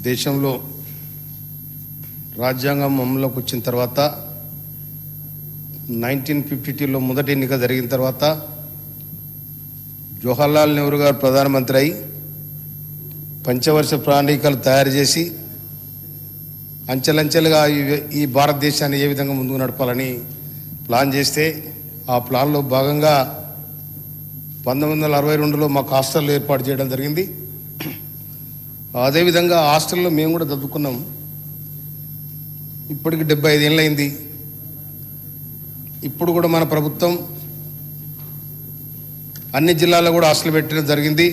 దేశంలో రాజ్యాంగం అమలులోకి వచ్చిన తర్వాత 1952లో మొదటి ఎన్నిక జరిగిన తర్వాత జవహర్లాల్ నెహ్రూ గారు ప్రధానమంత్రి అయి పంచవర్ష ప్రణాళికలు తయారు చేసి అంచెలంచెలుగా ఈ భారతదేశాన్ని ఏ విధంగా ముందుకు నడపాలని ప్లాన్ చేస్తే ఆ ప్లాన్లో భాగంగా 1962లో మాకు హాస్టల్ ఏర్పాటు చేయడం జరిగింది. అదేవిధంగా హాస్టల్లో మేము కూడా చదువుకున్నాం. ఇప్పటికి 75 ఏళ్ళు అయింది. ఇప్పుడు కూడా మన ప్రభుత్వం అన్ని జిల్లాల్లో కూడా హాస్టల్ పెట్టడం జరిగింది.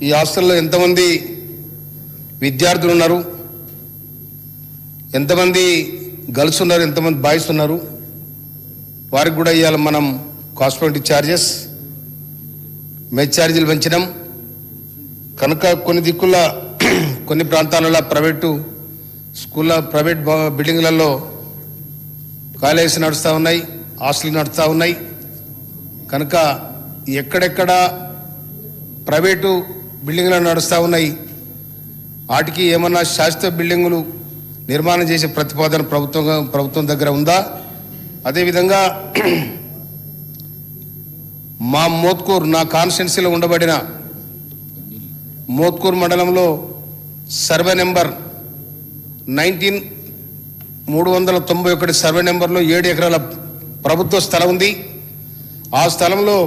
ఈ హాస్టల్లో ఎంతమంది విద్యార్థులు ఉన్నారు, ఎంతమంది గర్ల్స్ ఉన్నారు, ఎంతమంది బాయ్స్ ఉన్నారు, వారికి కూడా ఇవాళ మనం కాస్మెటిక్ ఛార్జెస్ మెస్ ఛార్జీలు పెంచడం కనుక కొన్ని దిక్కుల కొన్ని ప్రాంతాలలో ప్రైవేటు స్కూళ్ళ ప్రైవేట్ బిల్డింగ్లలో కాలేజెస్ నడుస్తూ ఉన్నాయి, హాస్టల్ నడుస్తూ ఉన్నాయి. కనుక ఎక్కడెక్కడ ప్రైవేటు బిల్డింగ్లు నడుస్తూ ఉన్నాయి వాటికి ఏమన్నా శాశ్వత బిల్డింగులు నిర్మాణం చేసే ప్రతిపాదన ప్రభుత్వం దగ్గర ఉందా? అదేవిధంగా మా మోత్కూర్ నా కాన్స్టిట్యున్సీలో ఉండబడిన మోత్కూర్ మండలంలో సర్వే నెంబర్ 391 సర్వే నెంబర్లో 7 ఎకరాల ప్రభుత్వ స్థలం ఉంది. ఆ స్థలంలో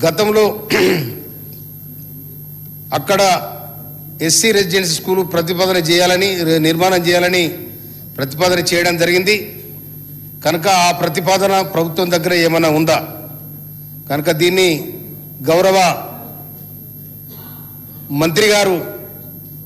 గతంలో అక్కడ ఎస్సీ రెసిడెన్సీ స్కూలు నిర్మాణం చేయాలని ప్రతిపాదన చేయడం జరిగింది. కనుక ఆ ప్రతిపాదన ప్రభుత్వం దగ్గర ఏమైనా ఉందా? కనుక దీన్ని గౌరవ మంత్రి గారు